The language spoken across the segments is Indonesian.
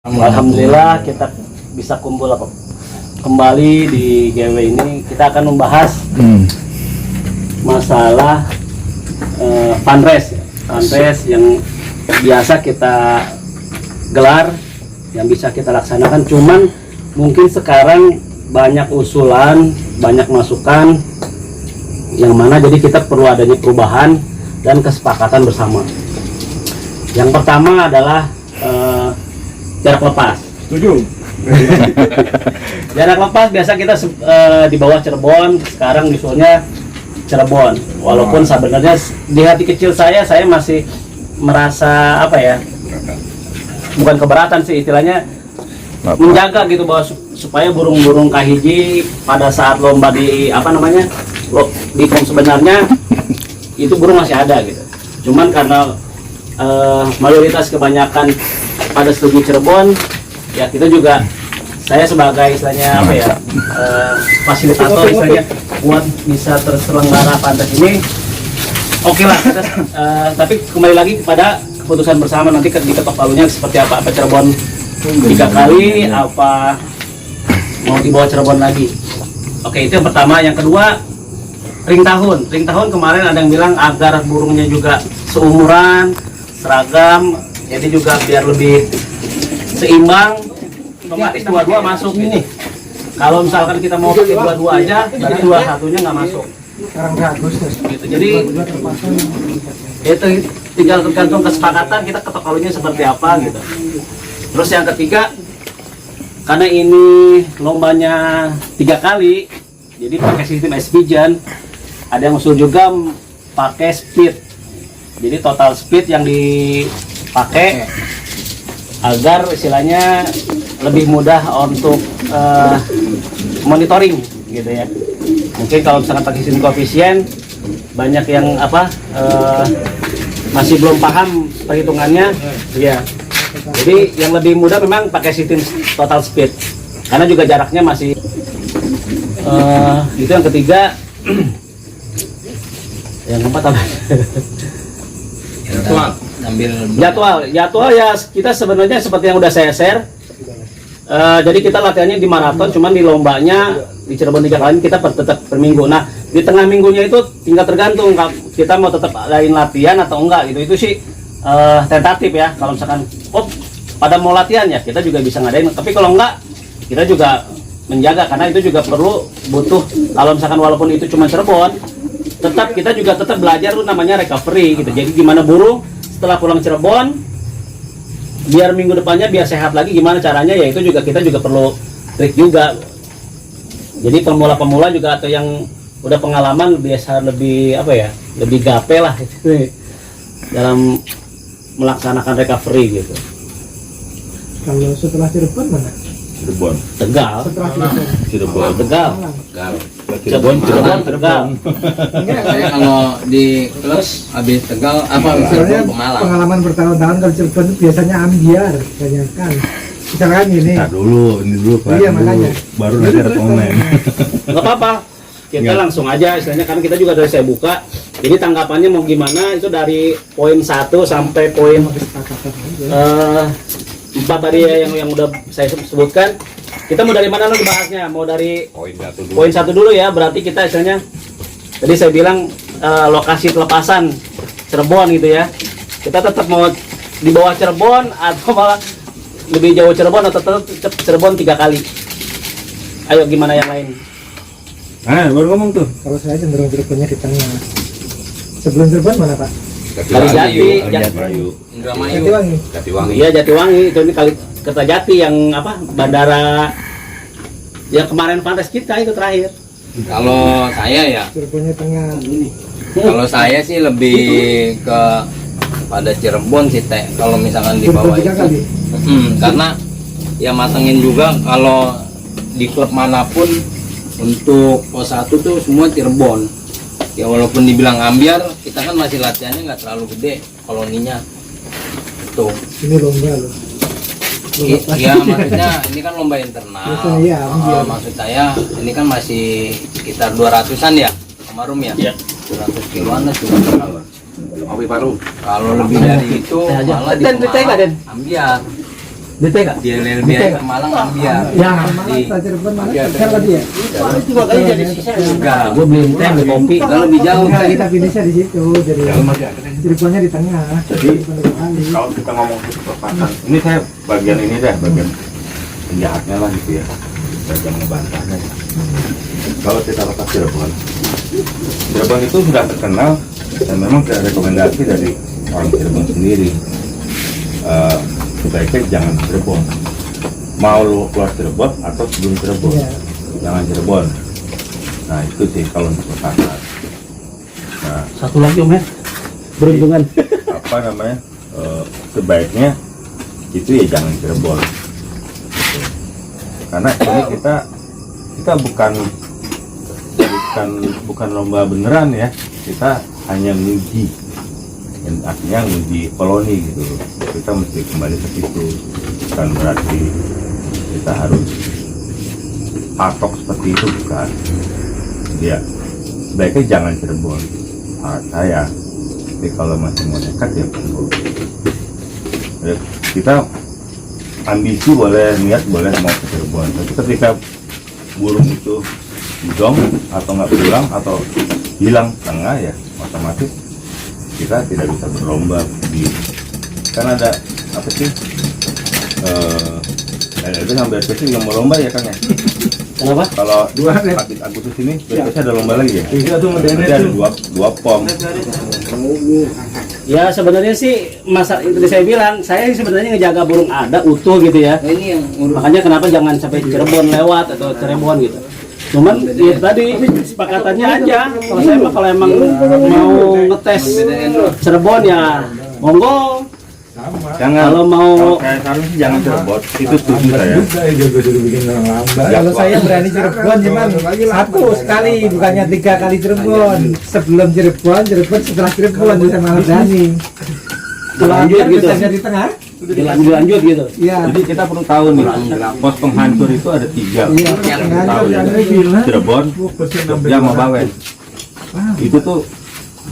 Alhamdulillah kita bisa kumpul kembali di GW ini. Kita akan membahas masalah fundraise yang biasa kita gelar, yang bisa kita laksanakan. Cuman mungkin sekarang banyak usulan, banyak masukan yang mana jadi kita perlu adanya perubahan dan kesepakatan bersama. Yang pertama adalah jarak lepas. Setuju. Jarak lepas biasa kita di bawah Cirebon, sekarang usulnya Cirebon. Walaupun sebenarnya di hati kecil saya masih merasa apa ya? Bukan keberatan sih istilahnya, menjaga gitu bahwa supaya burung-burung kahiji pada saat lomba di di POM sebenarnya itu burung masih ada gitu. Cuman karena mayoritas kebanyakan pada setuju Cirebon, ya kita juga, saya sebagai istilahnya fasilitator istilahnya buat bisa terselenggara pantas ini, oke lah kita, tapi kembali lagi kepada keputusan bersama nanti diketok palunya seperti apa Cirebon 3 kali apa mau dibawa Cirebon lagi. Oke, itu yang pertama. Yang kedua, ring tahun kemarin ada yang bilang agar burungnya juga seumuran, seragam, jadi juga biar lebih seimbang, otomatis dua-dua masuk ini. Kalau misalkan kita mau pakai dua-dua aja, berarti 21-nya nggak masuk. Sekarang Agustus. Gitu. Jadi itu tinggal tergantung kesepakatan kita ketok palunya seperti apa gitu. Terus yang ketiga, karena ini lombanya 3 kali, jadi pakai sistem SPJAN, ada yang usul juga pakai speed. Jadi total speed yang dipakai agar istilahnya lebih mudah untuk monitoring gitu ya. Mungkin kalau misalkan pakai sistem koefisien, banyak yang masih belum paham perhitungannya ya. Jadi yang lebih mudah memang pakai sistem total speed, karena juga jaraknya masih itu. Yang ketiga, yang keempat apa? Jadwal ya, kita sebenarnya seperti yang udah saya share. Jadi kita latihannya di maraton, cuman di lombanya di Cirebon 3 kali kita tetap per minggu. Nah, di tengah minggunya itu tinggal tergantung kita mau tetap lain latihan atau enggak gitu. Itu sih tentatif ya. Kalau misalkan pada mau latihan ya kita juga bisa ngadain, tapi kalau enggak kita juga menjaga, karena itu juga butuh kalau misalkan walaupun itu cuma Cirebon, tetap kita juga tetap belajar tuh namanya recovery gitu. Jadi gimana burung setelah pulang Cirebon biar minggu depannya biar sehat lagi, gimana caranya, ya itu juga kita juga perlu trik juga. Jadi pemula juga atau yang udah pengalaman biasa lebih lebih gape lah gitu, dalam melaksanakan recovery gitu. Kalau setelah Cirebon mana? Cirebon. Tegal. Setelah Cirebon. Tegal. Cirebon. Tegal. Saya kalau di klub habis Tegal Misalnya Pemalang. pengalaman bertahun-tahun kalau Cirebon itu biasanya ambiar, kebanyakan. Misalkan ini. Nah ini dulu Pak. Iya, makanya. Baru nanti ada komen. Nggak apa-apa. Kita langsung aja istilahnya, karena kita juga dari saya buka. Jadi tanggapannya mau gimana itu dari poin 1 sampai poin 4 tadi ya, yang udah saya sebutkan. Kita mau dari mana nanti bahasnya? Mau dari poin 1 dulu ya. Berarti kita istilahnya tadi saya bilang lokasi pelepasan Cirebon gitu ya. Kita tetap mau di bawah Cirebon atau malah lebih jauh Cirebon, atau tetap Cirebon 3 kali. Ayo gimana yang lain? Baru ngomong tuh. Kalau saya cenderung Cirebonnya di tengah. Sebelum Cirebon mana Pak? Kalijati, Jatiwangi. Iya, Jatiwangi. Itu ini kali Kertajati yang bandara yang kemarin fantas kita itu terakhir. Kalau saya ya, Cirebonnya tengah. kalau saya sih lebih ke pada Cirebon sih Teh. Kalau misalkan di bawah Cirebon 3 kali. Karena ya matengin juga kalau di klub manapun untuk pos 1 tuh semua Cirebon. Ya walaupun dibilang ambiar, kita kan masih latihannya nggak terlalu gede koloninya. Tuh. Ini lomba loh. Iya, maksudnya ini kan lomba internal. Iya, ambiar. Maksud saya ini kan masih sekitar 200-an ya, Kemarum ya. Iya. 200 kiloan lah cuma. Awi paru. Kalau lebih dari itu malah di Pemalang ambiar. DT kak? Di LLBI ke Malang ambiar. Ya, mana Cirebon mana Tegal tadi ya? Itu makanya jadi sisa. Enggak, gue beli teh, beli kopi. Udah lebih jauh Enggak, kan. kita finishnya di situ. Jadi Cirebonnya di tengah. Jadi, kalau kita ngomong kesepakatan, ini saya bagian ini deh, bagian penjahatnya lah gitu ya, bagian ngebantahnya. Kalau kita lepas Cirebon itu sudah terkenal dan memang ada rekomendasi dari orang Cirebon sendiri. Sebaiknya jangan Cirebon. Mau lu keluar Cirebon atau sebelum Cirebon, jangan Cirebon. Nah itu sih kalau untuk kesehatan. Nah Satu lagi om ya, beruntungan. apa namanya, sebaiknya itu ya jangan Cirebon. Gitu. Karena ini kita bukan lomba beneran ya, kita hanya nguji, dan artinya nguji koloni gitu. Kita mesti kembali ke situ, bukan berarti kita harus patok seperti itu, bukan. Ya sebaiknya jangan Cirebon saya, tapi kalau masih mau nekat ya perlu. Ya, kita ambisi boleh, niat boleh mau ke Cirebon, tapi ketika burung itu didong atau nggak pulang atau hilang tengah ya otomatis kita tidak bisa berlomba di, kan ada apa sih itu sampai BRPC yang mau lomba ya kan ya. Kenapa? Kalau Agustus ini BRPC ada lomba lagi ya. Berarti ada dua pom. Ya sebenarnya sih masa itu saya bilang, saya sebenarnya ngejaga burung ada utuh gitu ya. Nah, ini yang ngurus. Makanya kenapa jangan sampai Cirebon lewat atau Cirebon gitu. Cuman ya tadi kesepakatannya aja. Kalau saya mah kalau emang mau ngetes Cirebon ya monggo. Jangan. Kalau mau Kalau saya saran sih jangan Cirebon. Itu setuju saya. Kalau saya berani Cirebon cuman satu sekali, bukannya 3 kali Cirebon. Sebelum Cirebon, setelah Cirebon bisa malah berani. Kalau Lanjut ambil gitu. bisa di tengah. dilanjut gitu. Iya. Jadi kita perlu tahu nih, pos penghancur itu ada 3. Iya, Kita tahu ya. yang Cirebon, Jogja, sama Bawen. Itu tuh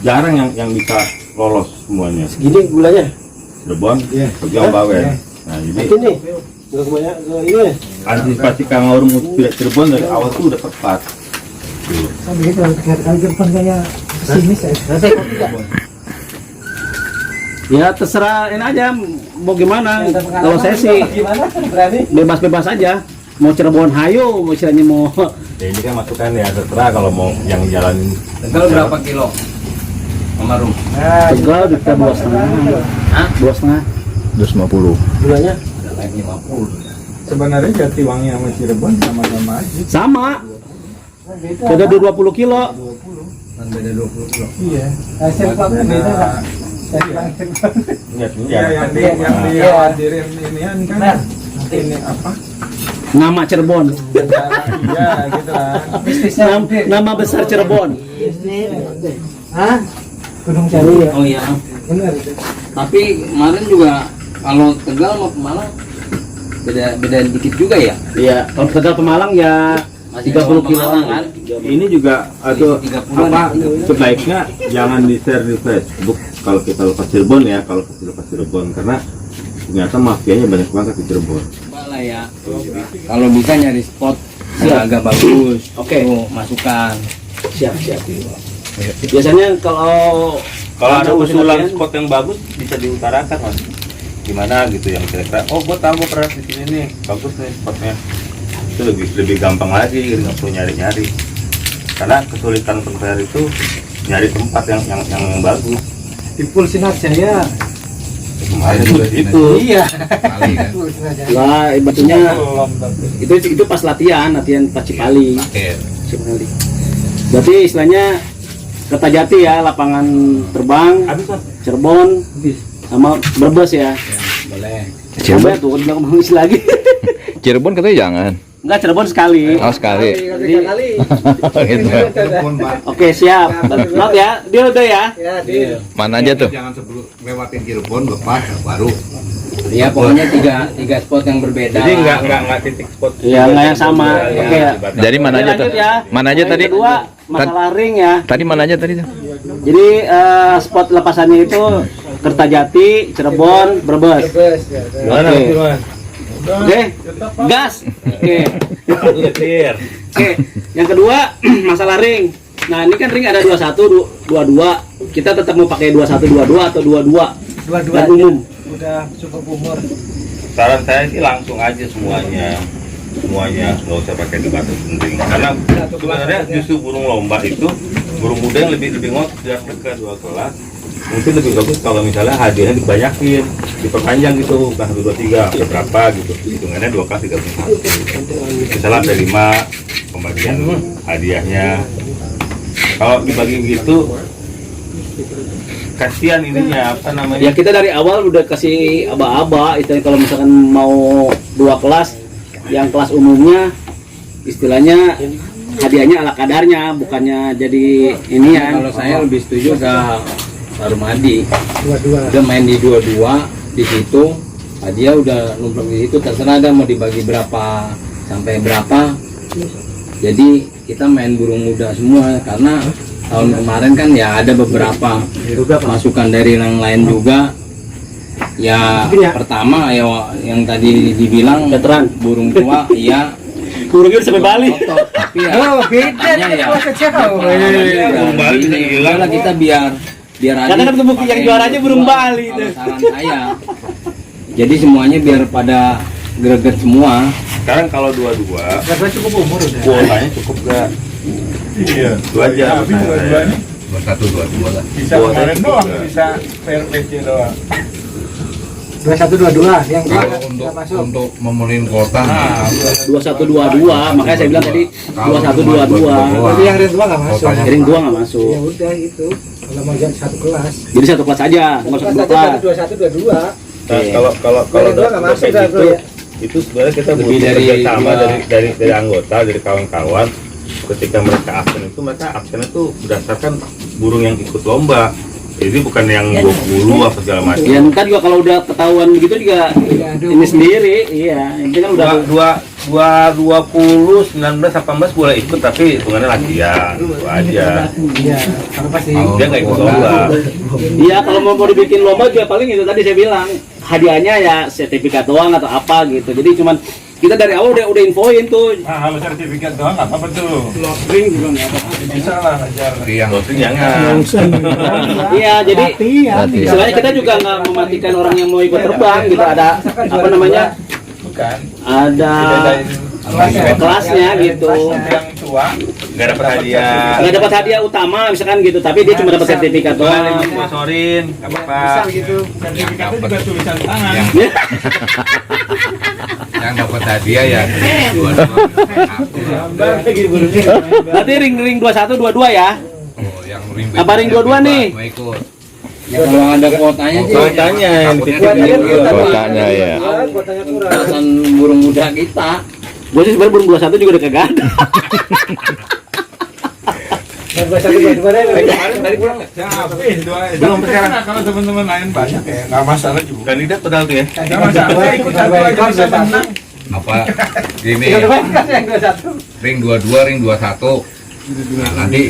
jarang yang bisa lolos semuanya. Gini gulanya. Cirebon, Jogja, sama Bawen. Nah, jadi Ini nggak kebanyak ke ini. antisipasi Kang Aur mau tidak Cirebon dari awal tuh udah tepat. Tuh. begitu kali Cirebon kayak sini saya. Ya terserah ini aja mau gimana. Kalau saya sih Gimana? Berani? bebas-bebas aja. Mau Cirebon hayo, mau istilahnya mau Ya ini kan masukan ya, terserah kalau mau yang jalanin. Tegal berapa kilo? Amarum. Nah, Tegal di 2,5. Hah? 2,5. 250. Gulanya Udah naik 50. Sebenarnya Jatiwangi sama Cirebon sama-sama aja. sama. Beda 20 kilo. Kan beda 20 kilo. Iya. Cirebon beda Pak. Lihat dulu Ya, ya. yang dihadirin inian kan ini apa? Nama Cirebon. Iya, gitu lah. Nama besar Cirebon. Hah? Gunung Jari ya. Oh iya. Benar. Tapi kemarin juga kalau Tegal mau Malang beda dikit juga ya. Iya, kalau Tegal Pemalang ya Masih 30 kilo Pemalang kan. Ini juga atau 30-an apa ya. sebaiknya jangan di share di Facebook kalau kita lepas Cirebon ya, kalau kita lepas Cirebon karena ternyata mafianya banyak banget di Cirebon. Coba lah ya. Kalau bisa nyari spot yang agak bagus. Oke. Tuh, masukan. Siap. Biasanya kalau Ada usulan latihan, spot yang bagus bisa diutarakan mas. Gimana gitu yang kira-kira, oh gua tahu gua pernah di sini nih, bagus nih spotnya. Itu lebih gampang lagi, nggak perlu nyari-nyari. Karena kesulitan pentas itu nyari tempat yang bagus. Dipul Sinarjaya. Kemarin juga itu iya. Kali kan. Lah ibaratnya itu pas latihan pas Cipali. Oke. Cipali. Berarti istilahnya Kertajati ya, lapangan terbang, Cirebon, sama Brebes ya. Boleh. Cirebon tuh udah ngomong lagi. Cirebon katanya jangan. Enggak, Cirebon sekali. Oh, sekali. Jadi, Gitu. oke siap. Not ya, dia udah ya. Ya, di. Mana aja tuh? Jangan sebelum lewatin Cirebon lepas baru. Ya pokoknya tiga spot yang berbeda. Jadi lah. nggak titik spot. Iya, nggak yang sama. Ya, Oke ya. Jadi mana aja tuh? Lanjut ya. Mana aja Yang tadi? Kedua, masalah ring ya. Tadi mana aja tadi tuh? Jadi spot lepasannya itu Kertajati, Cirebon, Brebes. Bebas ya. Gimana Oke. Mas Firman? Oke, gas. Oke. Satu detir. Oke, yang kedua masalah ring. Nah, ini kan ring ada 21, 22. Kita tetap mau pakai 21, 22 atau 22? Dua-dua Dan aja. umum. Udah cukup umur. Saran saya sih langsung aja semuanya nggak usah pakai dibatas penting karena sebenarnya justru burung lomba itu burung muda yang lebih ngot jarak dekat 2 kelas mungkin lebih bagus kalau misalnya hadiahnya dibanyakin diperpanjang gitu kelas 1, 2, 3 ada berapa gitu hitungannya 2 kelas 3, 1 misalnya ada 5 pembagian hadiahnya kalau dibagi gitu kasihan ininya apa namanya Ya kita dari awal udah kasih aba-aba itu kalau misalkan mau 2 kelas yang kelas umumnya istilahnya hadiahnya ala kadarnya bukannya jadi inian. Kalau saya lebih setuju ke Pak Rumadi. Dua-dua. Udah main di 22 di situ, hadiah udah numpuk di situ, terserah ada mau dibagi berapa sampai berapa. Jadi kita main burung muda semua karena tahun kemarin kan ya ada beberapa masukan dari yang lain juga. Ya pertama ya yang tadi dibilang Veteran. burung tua, iya. Burungnya udah sampai Bali. Kotor, tapi ya Oh, beda makanya nih ya. kalau jauh. burung Bali bisa hilang Lah kita biar Karena kan Adit ketemu yang pakai juaranya burung dua, Bali kalau itu. saran saya. Jadi semuanya biar pada greget semua. sekarang kalau 22 Karena cukup umur udah. kuotanya cukup gak? Iya. Itu aja Tapi menurut saya. dua-duanya 21, 22 lah. bisa kemarin doang, bisa PRPC doang. 21, 22 yang dua Kalau nggak masuk. untuk memenuhin kota, 21, 22 makanya saya bilang tadi 21, 22. Berarti yang ring dua nggak masuk. Kotanya Ring 2 nggak masuk. Ya udah itu. Kalau mau jadi satu kelas. Jadi satu kelas aja, nggak usah Kelas dua aja kelas. 21, 22. Nah, kalau Ring dua nggak masuk dah, bro, ya. itu sebenarnya kita Lebih butuh dari kerjasama dua. dari anggota dari kawan-kawan ketika mereka absen itu mereka absennya tuh berdasarkan burung yang ikut lomba jadi bukan yang 20 apa segala macam Ya kan juga kalau udah ketahuan begitu juga ini sendiri, iya. Ini kan udah dua 20 19 18 boleh ikut tapi hitungannya latihan itu aja Iya, karena pasti dia nggak ikut lomba Iya, kalau mau dibikin lomba juga paling itu tadi saya bilang hadiahnya ya sertifikat doang atau apa gitu. Jadi cuman kita dari awal udah infoin tuh. Nah, kalau sertifikat doang nggak apa-apa tuh. Ring juga nggak apa-apa. Bisa lah ngajar. yang Loading jangan Iya, jadi latihan. istilahnya kita juga nggak mematikan orang yang mau ikut terbang gitu. Ada apa namanya? Bukan. Ada Dibedain kelasnya gitu. yang tua. nggak dapat hadiah Nggak dapat hadiah utama misalkan gitu, tapi dia cuma dapat sertifikat boleh ada yang doang. sponsorin nggak apa-apa gitu. Sertifikatnya juga tulisan tangan. yang dapat hadiah ya Berarti ring 21, 22 ya? Oh, yang ring Apa ring 22 nih? mau ikut. Ya kalau ada kuotanya sih. Kuotanya yang Takutnya dititipin juga. dulu. Kotanya ya. Kuotanya kurang. Kesempatan burung muda kita. Gue sih sebenarnya burung 21 juga udah kagak ada. Yang 21, 22 Kemarin tadi pulang nggak? Capek dua. Belum sekarang. Kalau teman-teman lain banyak ya nggak masalah juga. Kandidat padahal tuh ya Nggak masalah. Saya ikut satu aja bisa menang. Apa gini yang 21. ring 22 ring 21 nah nanti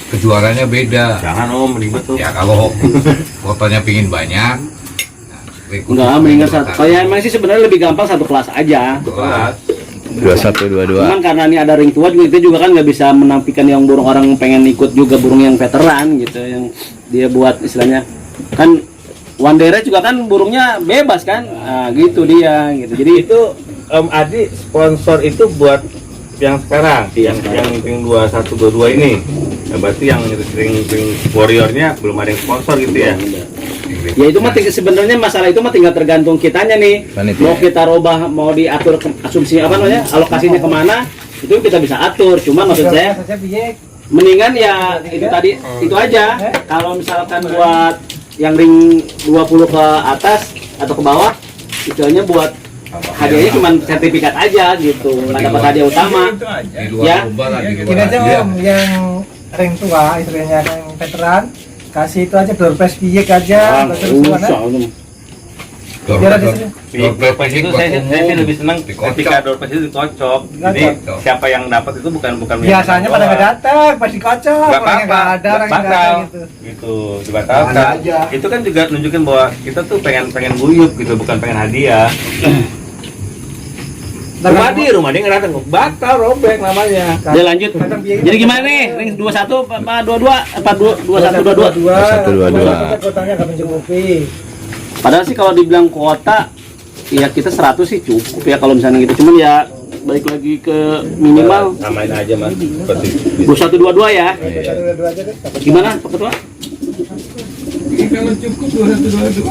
kejuaraannya beda jangan om ribet tuh ya kalau kotanya pingin banyak nah, ring khusus Enggak, ring mendingan 21. satu. Kayak emang sih sebenarnya lebih gampang satu kelas aja. kelas 21, 22. Cuman karena ini ada ring tua juga kita juga kan nggak bisa menampilkan yang burung orang pengen ikut juga burung yang veteran gitu yang dia buat istilahnya kan Wandere juga kan burungnya bebas kan, nah, gitu dia gitu. Jadi itu Om Adi sponsor itu buat yang sekarang yang ring 21 22 ini ya, berarti yang ring warriornya belum ada yang sponsor gitu ya ya itu mah sebenarnya masalah itu mah tinggal tergantung kitanya nih. Panitia. Mau kita robah, mau diatur asumsi apa namanya alokasinya kemana itu kita bisa atur. Cuma maksud saya mendingan ya itu tadi itu aja. Kalau misalkan buat yang ring 20 ke atas atau ke bawah itu hanya buat hadiahnya cuma sertifikat aja gitu, nggak dapat hadiah utama. Itu aja. di luar Ya. lomba lah di luar Gini aja hadiah. om, yang ring tua, istilahnya yang veteran, kasih itu aja door prize piyek aja, terus Usah, mana? Door Biar ada prize- sini. door prize Doorpass itu buat saya sih umum. lebih senang Dikocok. ketika doorpass itu dikocok. Jadi Dikocok. siapa yang dapat itu bukan Biasanya pada nggak datang, pas dikocok, Nggak orangnya nggak ada, orang nggak batal ada gitu. gitu dibatalkan. Ada aja. Itu kan juga nunjukin bahwa kita tuh pengen buyut gitu bukan pengen hadiah. Rumah dia nggak datang, batal robek namanya. Dia lanjut. Jadi gimana nih? Ring 21 apa 22 apa 21 22? 2122. Kotanya nggak mencukupi. Padahal sih kalau dibilang kuota ya kita 100 sih cukup ya kalau misalnya gitu. Cuman ya balik lagi ke minimal Samain aja mas. Seperti 2122 ya. Dua aja deh. Gimana Pak Ketua? Kalau cukup 222.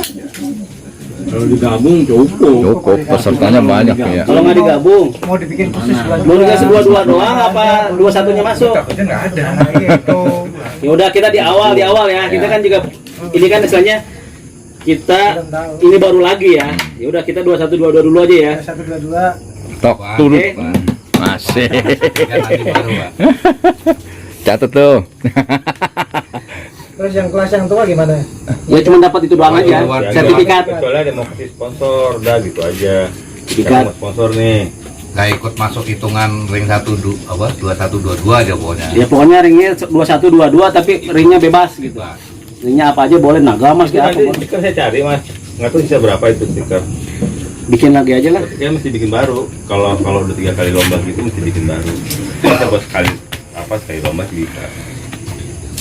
Kalau digabung cukup. Cukup, pesertanya banyak ya. Kalau nggak digabung, Mau dibikin khusus mau dikasih 22 doang apa 21-nya masuk? Takutnya nggak ada. Itu. Ya udah kita di awal ya. Kita kan juga ini kan istilahnya kita ini baru lagi ya. Ya udah kita 2122 dulu aja ya. 122. Tok turun. Masih. Catat tuh. Terus yang kelas yang tua gimana? Ya cuma dapat itu doang aja. Sertifikat. Kecuali ada mau kasih sponsor, udah gitu aja. Sertifikat. Mau sponsor nih. Nggak ikut masuk hitungan ring 2122 aja pokoknya. Ya pokoknya ringnya 2122 tapi ringnya bebas gitu. Ringnya apa aja boleh naga mas Itu kayak nanti apa. stiker saya cari mas. Nggak tahu sisa berapa itu stiker. Bikin lagi aja lah. Stiker mesti bikin baru. Kalau udah 3 kali lomba gitu mesti bikin baru. Kita buat sekali lomba sih bisa.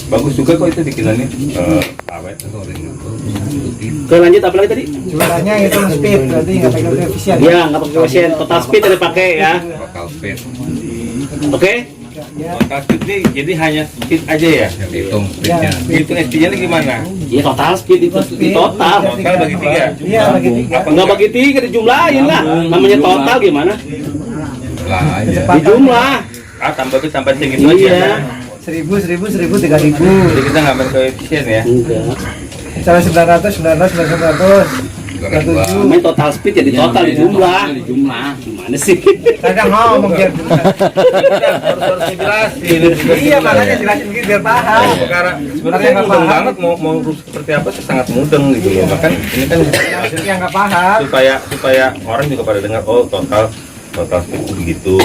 Bagus juga kok itu bikinannya. Awet. Oke lanjut apa lagi tadi? Juaranya itu speed, berarti nggak pakai koefisien. Ya nggak pakai koefisien, total speed yang dipakai ya. Total speed. Oke. Total speed nih jadi hanya speed aja ya. Yang dihitung speednya. Hitung ST-nya nih gimana? Ya total speed itu di total. Total bagi 3. Iya, bagi 3. Nggak bagi 3 dijumlahin lah. Namanya total gimana? Lah aja. Dijumlah. Tambah segitu aja. Iya. 1000, 3000. Jadi kita nggak main koefisien ya. Enggak. Cara 900, 900. Namanya total speed jadi total dijumlah. Gimana sih? Kadang ngomong biar Harus dijelasin. Iya, makanya jelasin gitu biar paham. Sebenarnya nggak mudeng paham. banget mau seperti apa sih sangat mudeng gitu loh. Bahkan ini kan Yang nggak paham. supaya orang juga pada dengar oh total speed begitu.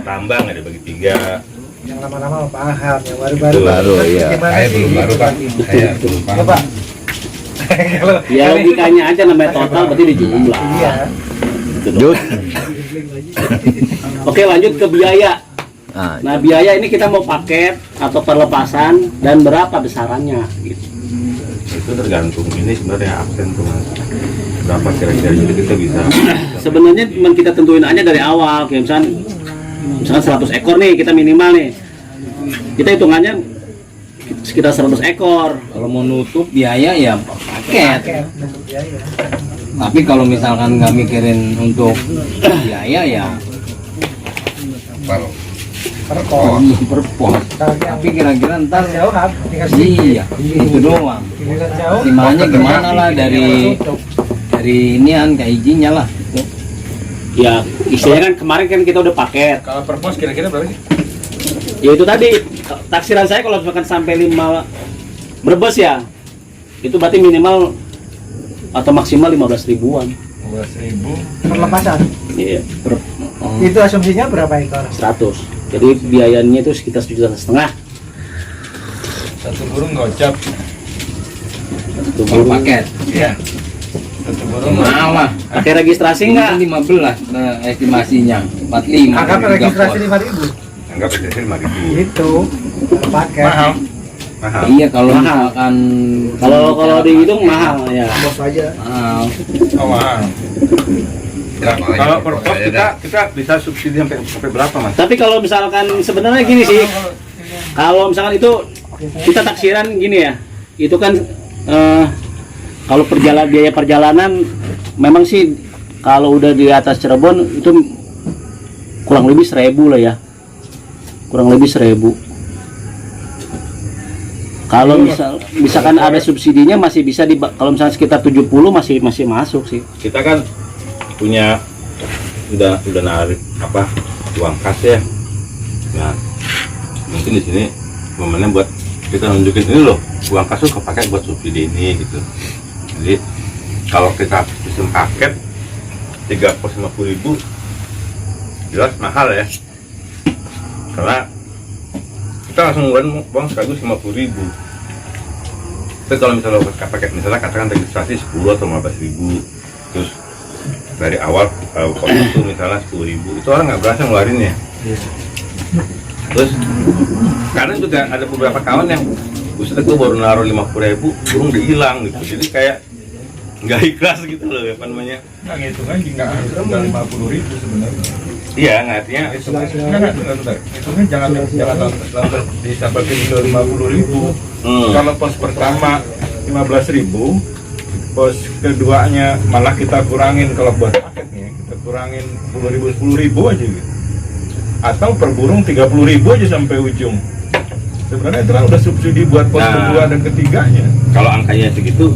Tambah nggak dibagi 3. Yang lama-lama paham, yang baru-baru. Baru, iya. Gimana Saya sih? belum baru pak. Saya belum Ya, paham. Pak. Kalau Ya logikanya aja namanya total berarti dijumlah. iya. Gitu dong. Jut. Oke lanjut ke biaya. Nah, Nah biaya ini kita mau paket atau perlepasan dan berapa besarannya gitu. Itu tergantung ini sebenarnya absen tuh mas. Berapa kira-kira jadi kita bisa. Sebenarnya cuma kita tentuin aja dari awal kayak misalkan 100 ekor nih kita minimal nih. Kita hitungannya sekitar 100 ekor. Kalau mau nutup biaya ya paket. Bentuk biaya. Tapi kalau misalkan nggak mikirin untuk biaya ya Kalau Per pos. per pos. Tapi kira-kira ntar Jauh kan? Dikasih iya itu doang. giliran jauh. Timbangannya gimana lah dari inian kayak izinnya lah. Ya istilahnya kan kemarin kan kita udah paket. Kalau per pos kira-kira berapa sih? Ya itu tadi taksiran saya kalau misalkan sampai 5 Brebes ya itu berarti minimal atau maksimal 15 ribuan. 12.000. Perlepasan. Iya, Itu asumsinya berapa ekor? 100. Jadi biayanya itu sekitar 1,5 juta. Satu burung gocap. Kalau paket. ya Satu burung Malah. Pakai registrasi Ini enggak? 15 estimasinya. 45. Anggap juga registrasi pos. 5.000. Anggap aja 5.000. Itu paket. mahal. Mahal. Iya kalau Mahal. misalkan Kalau dihitung mahal ya. Bos aja. mahal. Oh mahal. Kalau per pos kita bisa subsidi sampai berapa mas? Tapi kalau misalkan sebenarnya gini sih, kalau misalkan itu kita taksiran gini ya, itu kan kalau biaya perjalanan memang sih kalau udah di atas Cirebon itu kurang lebih 1.000 lah ya, kurang lebih 1.000. Kalau misalkan ada subsidinya masih bisa kalau misalnya sekitar 70 masih masuk sih. Kita kan punya udah narik apa uang kas ya. Nah mungkin di sini momennya buat kita nunjukin ini loh uang kas tuh kepake buat subsidi ini gitu. Jadi kalau kita sistem paket 350.000 jelas mahal ya. Karena kita langsung ngeluarin uang sekaligus 50.000. Tapi kalau misalnya paket misalnya katakan registrasi 10 atau 15.000 terus dari awal kok itu misalnya 10.000 itu orang nggak berasa ngeluarinnya. Terus kadang juga ada beberapa kawan yang Buset gue baru naruh 50.000 burung udah hilang gitu, jadi kayak nggak ikhlas gitu loh, apa namanya. Nggak ngitungan nggak 50.000 sebenarnya. Iya, artinya Hitungnya jangan lantas disampaikan ke 50.000. Kalau pos pertama 15.000, pos keduanya malah kita kurangin, kalau buat paketnya kita kurangin 10.000 aja gitu. Atau per burung 30.000 aja sampai ujung. Sebenarnya itu kan udah subsidi buat pos kedua dan ketiganya. Kalau angkanya segitu,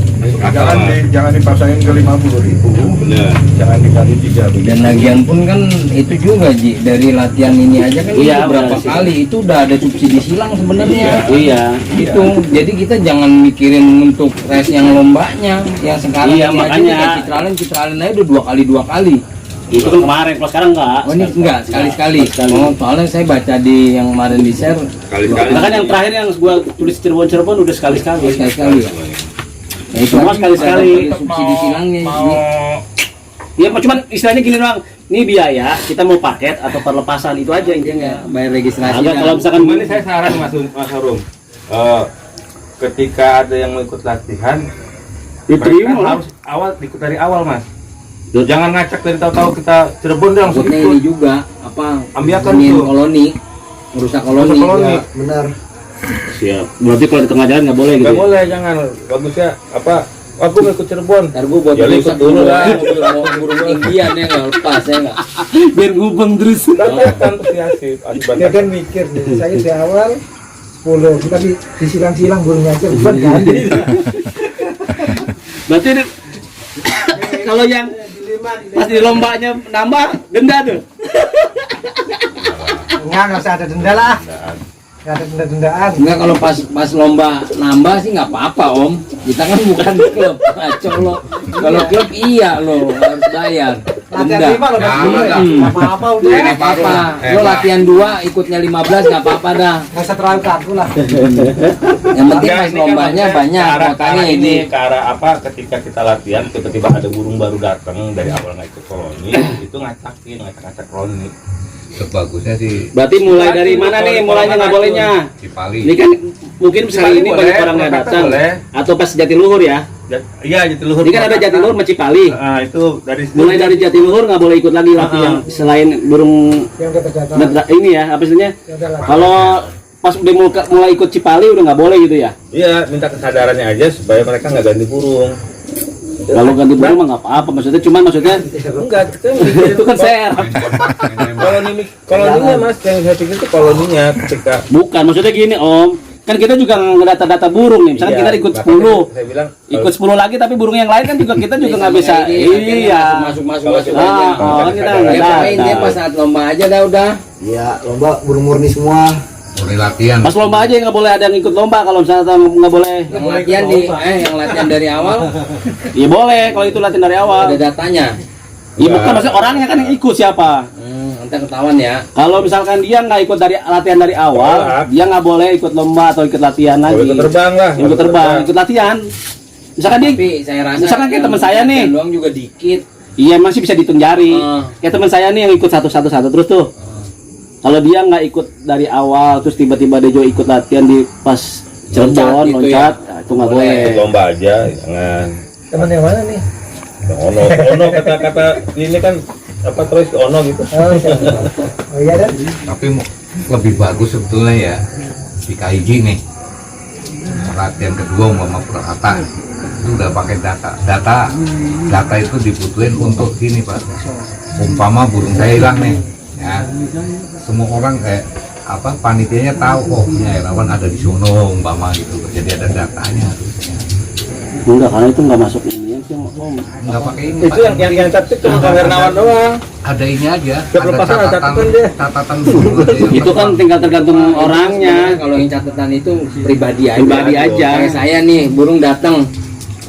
Jangan dipaksain ke 50.000. bener. Jangan dikali 3. Dan lagian pun kan itu juga Ji, dari latihan ini aja kan Iya, berapa benar sih. kali itu udah ada subsidi silang sebenarnya. Iya. Itu jadi kita jangan mikirin untuk race yang lombanya, yang sekarang Iya, ini aja makanya. kita citralin aja udah dua kali. Itu kan kemarin, kalau sekarang enggak. Oh ini enggak sekali-sekali. Oh, soalnya saya baca di yang kemarin di share Sekali-sekali. Bahkan yang terakhir yang gua tulis Cirebon udah sekali-sekali. sekali-sekali. Ya, itu Semua lagi sekali-sekali. ada subsidi silangnya. Mau Ya cuman istilahnya gini doang. Ini biaya, kita mau paket atau perlepasan itu aja intinya. Bayar registrasi. Agak kan. kalau misalkan Cuman ini saya saran Mas Harum, ketika ada yang mau ikut latihan, mereka diterima harus ikut dari awal Mas. Jangan ngacak dari tahu-tahu kita Cirebon dia langsung Maksudnya ikut. ini juga apa? Ambiakan ingin tuh. koloni, merusak koloni. Masuk koloni. Ya. Benar. siap. Berarti kalau di tengah jalan nggak boleh gitu. Nggak Ya? boleh, jangan. Bagusnya apa? Aku mau ikut Cirebon. Ntar gue buat Ya, lu merusak ikut dulu lah. burung Indian ya nggak lepas ya nggak. Biar ngubeng terus. Kan antusiasif. Dia kan mikir nih, saya di awal 10, kita disilang-silang burungnya aja, bukan kan? Berarti kalau yang pas di lombanya nambah denda tuh. Nggak usah ada denda lah. Nggak ada denda-dendaan. Enggak, kalau pas lomba nambah sih nggak apa-apa Om. Kita kan bukan klub, kacau lo. Kalau klub iya lo harus bayar Latihan denda. 5 loh, Nah, nggak apa-apa udah. Nggak apa-apa. Lo latihan 2 ikutnya 15 nggak apa-apa dah. Nggak usah terlalu kaku lah. Yang penting Enggak, pas ini kan lombanya maksudnya banyak ke arah makanya ini ini. ke arah apa, ketika kita latihan tiba-tiba ada burung baru datang dari awal nggak ikut koloni, itu ngacak koloni. Sebagusnya sih Berarti mulai dari mana nih mulainya nggak bolehnya? di Pali. Ini kan mungkin sekali ini boleh, banyak orang nggak Purwakarta datang. boleh. Atau pas Jatiluhur ya? Iya, Jatiluhur. Ini kan ada Jatiluhur sama Cipali. Itu dari Mulai dari Jatiluhur nggak boleh ikut lagi latihan selain burung Yang kita data. ini ya apa istilahnya? Yang udah lah. Kalau pas udah mulai ikut Cipali udah nggak boleh gitu ya? Iya, minta kesadarannya aja supaya mereka nggak ganti burung. Kalau ganti burung mah nggak apa-apa, maksudnya Enggak, itu kan share. koloninya Mas, yang saya pikir itu koloninya ketika Bukan, maksudnya gini Om, kan kita juga ngedata-data burung nih, misalkan Iya, kita ikut makanya 10, saya bilang ikut 10 lagi tapi burung yang lain kan juga kita juga nggak bisa. Iya. Masuk Kalau aja. kita- Kan kita Ya, nggak Ya pokoknya intinya pas data. saat lomba aja dah udah. Iya, lomba burung murni semua. mulai latihan. Pas lomba aja nggak boleh ada yang ikut lomba, kalau misalnya nggak boleh. Yang latihan yang latihan dari awal Iya boleh, kalau itu latihan dari awal. ada datanya. Iya bukan, maksudnya orangnya kan yang ikut siapa. Nanti ketahuan ya. Kalau misalkan dia nggak ikut dari latihan dari awal, dia nggak boleh ikut lomba atau ikut latihan lagi. ikut terbang lah. Ikut terbang, ikut latihan. Misalkan dia, Tapi saya rasa misalkan kayak yang teman saya nih. latihan doang juga dikit. iya masih bisa dihitung jari. Ah. Kayak teman saya nih yang ikut satu terus tuh. Kalau dia nggak ikut dari awal, terus tiba-tiba dia juga ikut latihan di pas Cirebon, Loncat gitu loncat, ya? nah, itu nggak boleh. Ikut lomba aja, jangan. Teman yang mana nih? Ono kata-kata ini kan apa terus ono gitu. Oh iya. Oh iya dah. Tapi lebih bagus sebetulnya ya di KIJ nih. Latihan kedua umpama Purwakarta itu udah pakai data itu dibutuhin untuk gini Pak. Umpama burung saya hilang nih, ya semua orang kayak apa panitianya tahu oh punya Herawan ada di sono umpama gitu, jadi ada datanya harusnya. Enggak, karena itu nggak masuk ini sih Om. Nggak pakai ini Itu Pak. yang catat cuma Kang Hernawan doang. Ada ini aja, Tiap ada lepasan ada catatan dia. catatan burung aja yang Itu kan tinggal tergantung Sebenarnya orangnya. kalau yang catatan itu pribadi aja. Pribadi aja. Kayak saya nih burung datang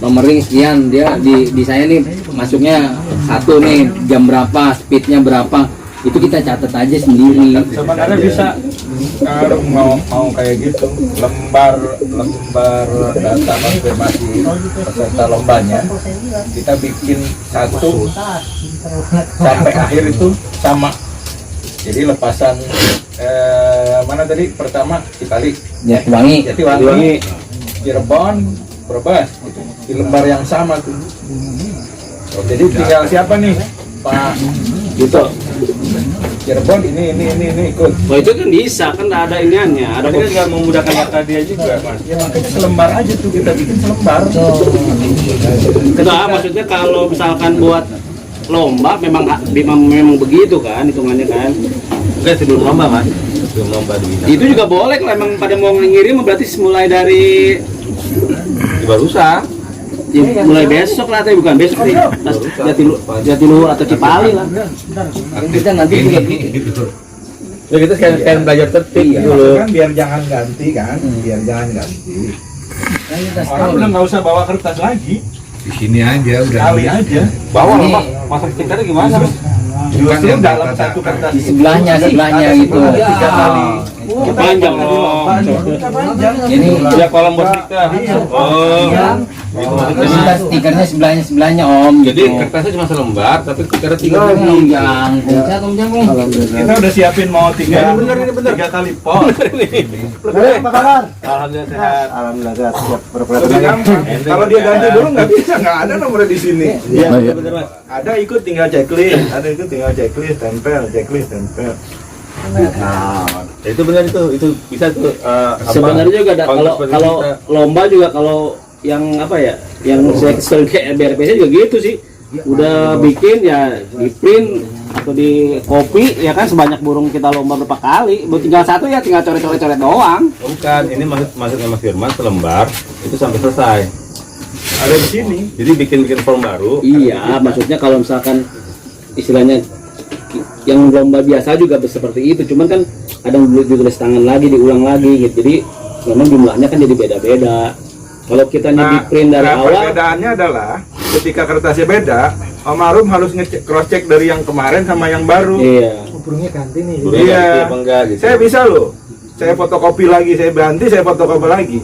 nomor ring sekian, dia di saya nih masuknya 1 nih jam berapa, speednya berapa. Itu kita catat aja sendiri. Sebenarnya bisa kalau mau kayak gitu lembar data konfirmasi peserta lombanya kita bikin satu sampai akhir itu sama. Jadi lepasan mana tadi pertama Jatiwangi. Cirebon, Brebes gitu. Di lembar yang sama tuh. Jadi tinggal siapa nih Pak Gitu. Cirebon ini ikut. Oh itu kan bisa, kan ada iniannya, ada Tapi kan tinggal memudahkan data dia juga mas. Ya makanya selembar aja tuh kita bikin selembar. Kedua, maksudnya kalau misalkan buat lomba memang begitu kan hitungannya kan. Enggak sebelum lomba mas, sebelum lomba di Itu juga boleh kalau emang pada mau ngirim berarti mulai dari Barusan. ya, mulai besok lah, tapi bukan besok sih. Jatiluhur atau Cipali lah. Kita nanti juga Ya kita sekarang belajar tertib dulu. Kan biar jangan ganti kan, biar jangan ganti. Orang udah nggak usah bawa kertas lagi, Di sini aja udah. kali aja. Bawa lah pak, masak kita gimana? Justru yang dalam data- satu kertas di sebelahnya gitu. ada 3 kali. Panjang Ini Ya kolam buat kita. Oh. kita stikernya sebelahnya Om. Jadi kertasnya cuma selembar, tapi kita ada 3 Jangkung. Kita udah siapin mau 3 kali pos. Apa kabar? Alhamdulillah sehat. Alhamdulillah sehat. Siap Lebih gampang. Kalau dia ganti dulu nggak bisa, nggak ada nomornya di sini. Iya, bener mas. Ada ikut tinggal checklist, tempel. Nah, itu benar itu bisa tuh. Sebenarnya juga ada, kalau lomba juga kalau yang apa ya, yang saya kesel kayak BRPC juga gitu sih. Udah bikin ya di print atau di copy ya kan, sebanyak burung kita lomba berapa kali, tinggal satu ya tinggal coret-coret doang. Bukan, ini maksudnya Mas Firman selembar itu sampai selesai. Ada di sini. Jadi bikin form baru. Iya, maksudnya kalau misalkan istilahnya yang lomba biasa juga seperti itu, cuman kan kadang ditulis tangan lagi, diulang lagi gitu. Jadi memang jumlahnya kan jadi beda-beda. Kalau kita di print dari awal, perbedaannya adalah ketika kertasnya beda, Almarhum harus cross check dari yang kemarin sama yang baru. iya. Burungnya ganti nih. Burungnya Iya. ganti apa enggak gitu. Saya bisa loh. Saya fotokopi lagi, saya ganti, saya fotokopi lagi.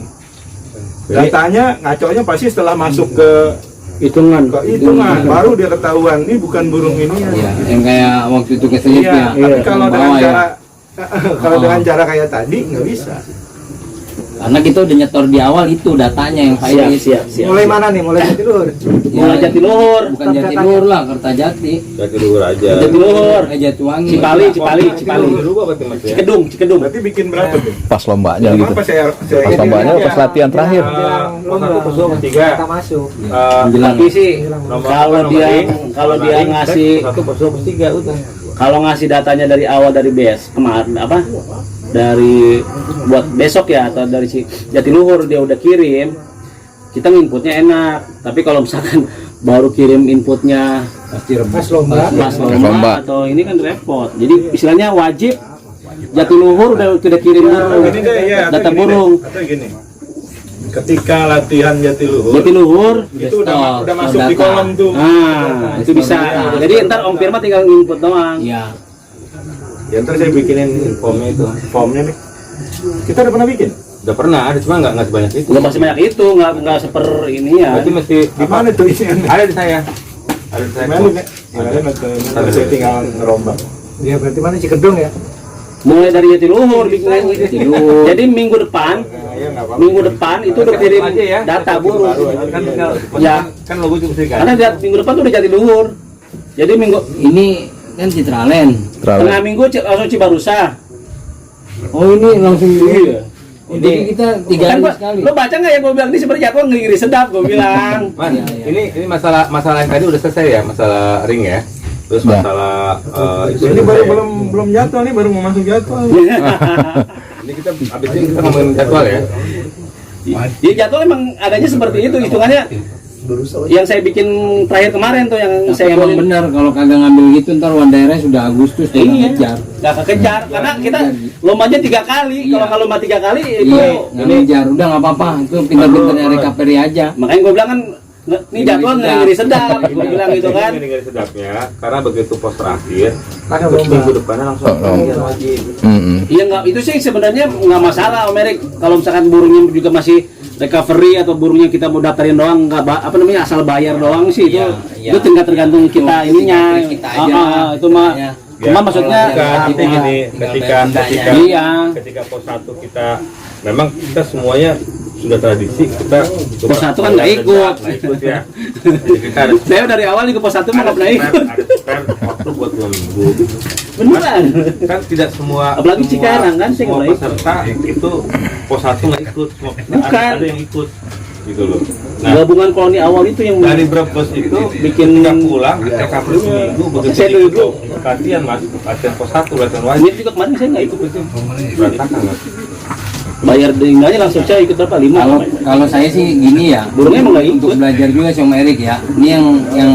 Datanya ngaconya pasti setelah masuk ke Hitungan. hitungan, baru dia ketahuan ini bukan burung ini ya. Iya, yang kayak waktu itu keselip Iya, ya. tapi kalau dengan Bawah ya. cara kalau dengan cara kayak tadi nggak bisa. Karena kita udah nyetor di awal itu datanya yang Siap. Mulai mana nih? Mulai Jatiluhur. Mulai Jatiluhur, Bukan Jatiluhur lah, Kertajati. Ganti dulu aja. Jatiluhur, Jatiwangi. Cipali. Berubah berarti Mas ya. Cikedung. Berarti bikin berapa tuh? Pas lombanya gitu. Apa saya Pas lombanya pas latihan terakhir. Kita masuk. Tapi sih kalau dia ngasih, satu pas 3 udah. kalau ngasih datanya dari awal dari kemarin apa? Dari buat besok ya, atau dari Jatiluhur dia udah kirim, kita nginputnya enak. Tapi kalau misalkan baru kirim inputnya Pas lomba. pas Lomba. lomba atau ini kan repot. Jadi istilahnya wajib Jatiluhur udah kirim dulu Gini deh, ya, atau data gini burung. deh, atau gini. Ketika latihan Jatiluhur, Jatiluhur itu udah masuk di data. kolom tuh. nah itu bisa. Jadi ntar Om Firman tinggal input doang. Iya. Ya ntar saya bikinin Formnya itu. formnya nih. Kita udah pernah bikin? Udah pernah ada, cuma nggak sebanyak itu. Nggak masih banyak itu, nggak seper ini ya. Berarti mesti Di mana tuh isinya? ada di saya. Ada di saya. Gimana nih? Gimana tuh? Nanti saya tinggal ngerombak. Dia berarti mana Cikedung ya? Mulai dari Jatiluhur bikin Jatiluhur. Jadi minggu depan, Ya nggak apa-apa. minggu depan itu udah kirim aja ya. data burung. Kan tinggal Ya. kan logo juga bisa Karena minggu depan tuh udah Jatiluhur. Jadi minggu Ini kan Citraland. tengah minggu langsung Cibarusa. Oh ini langsung Iya. Oh, jadi kita 3 Kan hari sekali. lo baca nggak ya gue bilang ini sebenarnya jadwal ngiri sedap gue bilang. Mas, Iya, iya. ini masalah yang tadi udah selesai ya, masalah ring ya. Terus Udah. masalah itu Ini udah baru selesai ya? belum jadwal nih, baru mau masuk jadwal. Ini kita abis ini kita ngomongin jadwal ya. Jadi jadwal emang adanya seperti itu hitungannya. Yang saya bikin terakhir kemarin tuh yang Tapi saya emang ngomongin. benar kalau kagak ngambil gitu ntar one daerah sudah Agustus udah Iya, ngejar. nggak kekejar karena kita lombanya 3 kali. Iya. Kalau lomba 3 kali itu Iya, nggak ini ngejar udah nggak apa-apa itu pintar-pintarnya recovery aja. makanya gue bilang kan Ini jadwal ngeri sedap, gue bilang gitu kan. Ngeri sedapnya, karena begitu pos terakhir, terus minggu depannya langsung latihan wajib. Iya nggak, itu sih sebenarnya nggak masalah Om Erik. Kalau misalkan burungnya juga masih recovery atau burungnya kita mau daftarin doang, nggak apa namanya asal bayar doang sih itu. Itu tinggal tergantung kita ininya. Kita aja. Itu mah. Ya. Cuma maksudnya Kan gini, ketika pos 1 kita memang kita semuanya sudah tradisi kita Pos 1 kan nggak ikut. ya. Jadi kita ada Saya dari awal juga pos 1 mah nggak pernah ikut. spare waktu buat 2 minggu. Beneran. Kan tidak semua Apalagi Cikarang kan, saya semua nggak ikut. peserta itu pos 1 nggak ikut, Bukan. ada yang ikut gitu loh. Nah, Gabungan koloni awal itu yang dari Brebes itu bikin ketika pulang recovery seminggu begitu Saya dulu. ikut latihan mas, latihan pos 1 latihan ini wajib juga kemarin saya nggak ikut. berantakan mas. Bayar dinganya langsung saya ikut berapa? 5. Kalau saya sih gini ya, Burungnya emang nggak untuk ikut. belajar juga sama Erik ya. Ini yang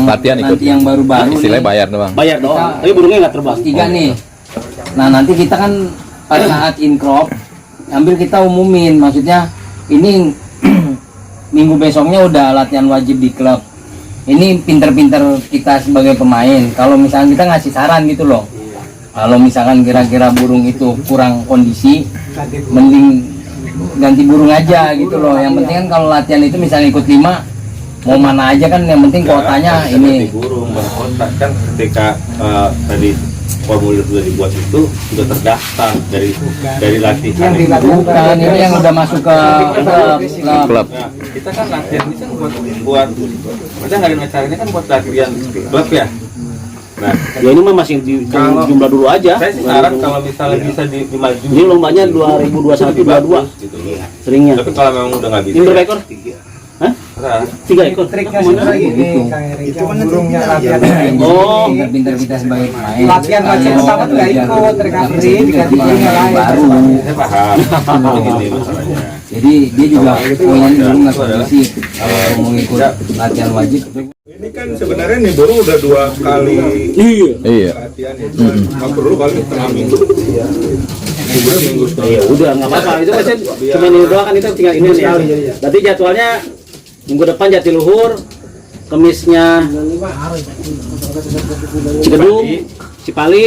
Latihan ikut. nanti yang baru-baru Istilahnya nih, bayar doang. Bayar doang. Tapi burungnya nggak terbang. kelas 3 nih. Nah nanti kita kan pada saat inkrop, ambil kita umumin, maksudnya ini minggu besoknya udah latihan wajib di klub. Ini pinter-pinter kita sebagai pemain. Kalau misalnya kita ngasih saran gitu loh. Kalau misalkan kira-kira burung itu kurang kondisi, mending ganti burung aja gitu loh. Yang penting kan kalau latihan itu misalnya ikut 5, mau mana aja kan yang penting kuotanya Nggak ini. seperti burung berkontak kan ketika tadi formulir sudah dibuat itu sudah terdaftar dari latihan itu. Bukan, ini yang udah masuk ke klub. Nah, kita kan latihan ini kan buat kita ngadain acara ini kan buat latihan klub ya. Nah, Ya ini mah masih di Kalau- jumlah dulu aja. saya sih saran kalau misalnya bisa dimajuin Ini lombanya 2021 22 gitu. seringnya. Tapi kalau memang udah nggak bisa, Ini berapa ekor? Hah? nah, 3 ekor. Triknya sebenarnya gini, Kang Erik. Itu burungnya latihan. Oh. Pinter-pinter kita sebagai pemain. Latihan wajib pertama tuh nggak ikut, recovery diganti burung yang lain. baru. saya paham. Ini masalahnya. Jadi dia juga poinnya dulu nggak kondisi kalau mau ikut latihan wajib. Ini kan sebenarnya nih burung udah 2 kali Iya. latihan ya. Nggak perlu kali setengah minggu. Minggu setengah. Ya udah nggak apa-apa. Itu kan cuma ini doang kan itu tinggal ini ya. Berarti jadwalnya minggu depan Jatiluhur, Kemisnya Cigedung, Cipali,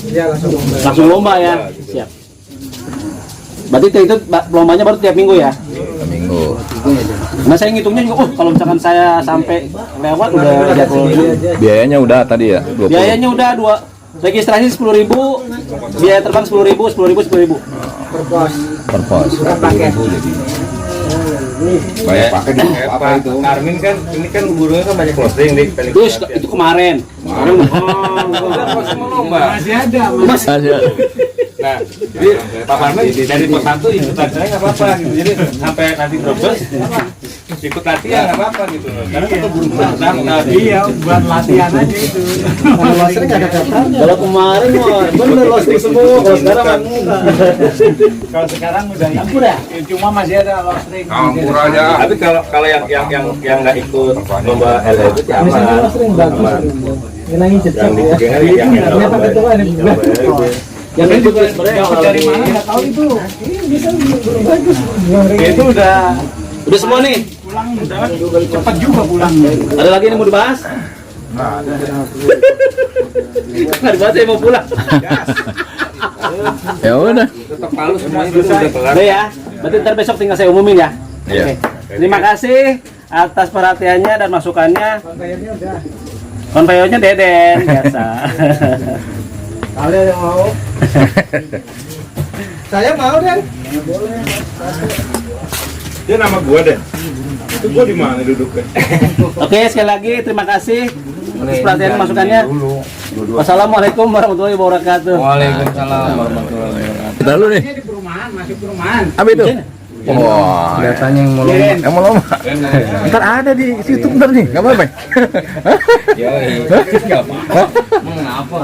Iya langsung. langsung lomba ya. Siap. Berarti itu lombanya baru tiap minggu ya? Minggu. Nah saya ngitungnya juga, kalau misalkan saya sampai lewat udah jadwal. Biayanya udah tadi ya 20. Biayanya udah 2, registrasi 10.000, biaya terbang 10.000, 10.000. per pos. Paket. Banyak pakai di apa itu? Karmin kan ini kan burungnya kan banyak closing nih. Terus itu kemarin. Kemarin Masih ada. Mas, Nah, jadi Pak Parmen dari pos 1 ikut latihan nggak apa-apa gitu. Jadi sampai nanti Brebes ikut latihan nggak apa-apa gitu. Karena itu burung terdaftar. Iya, buat latihan aja itu. Kalau latihan nggak ada daftar. kalau kemarin mah bener losting semua, kalau sekarang kan enggak. Kalau sekarang udah Campur ya? cuma masih ada lostring. Campur aja. Tapi kalau yang nggak ikut lomba LA itu ya Misalnya aman. lostring bagus. Hilangin jejak Yang ya. dipegang yang Ternyata ketua ini juga. Yang itu sebenarnya Dapat kalau dari di- mana nggak tahu itu. Ini bisa bagus. itu udah semua nih. Pulang cepat juga pulang. Ada lagi yang mau dibahas? Nggak dibahas, saya mau pulang. Ya udah. tetap halus semuanya dulu udah kelar. Udah ya, berarti ntar besok tinggal saya umumin ya. Iya. Oke. Terima kasih atas perhatiannya dan masukannya. Kontainnya udah. Konveyornya Deden biasa. Kalian yang mau? Saya mau Dan. Dia nama gua deh. Itu gua di mana duduknya? Oke, sekali lagi terima kasih atas perhatian dan masukannya. Wassalamualaikum warahmatullahi wabarakatuh. Waalaikumsalam warahmatullahi wabarakatuh. Kita dulu nih. Ini di perumahan, masih perumahan. Apa itu? Wah. Datanya yang mau lomba. Yang mau lomba. Ntar ada di situ ntar nih. Gak apa-apa. Yoi. Enggak apa-apa. Emang apa?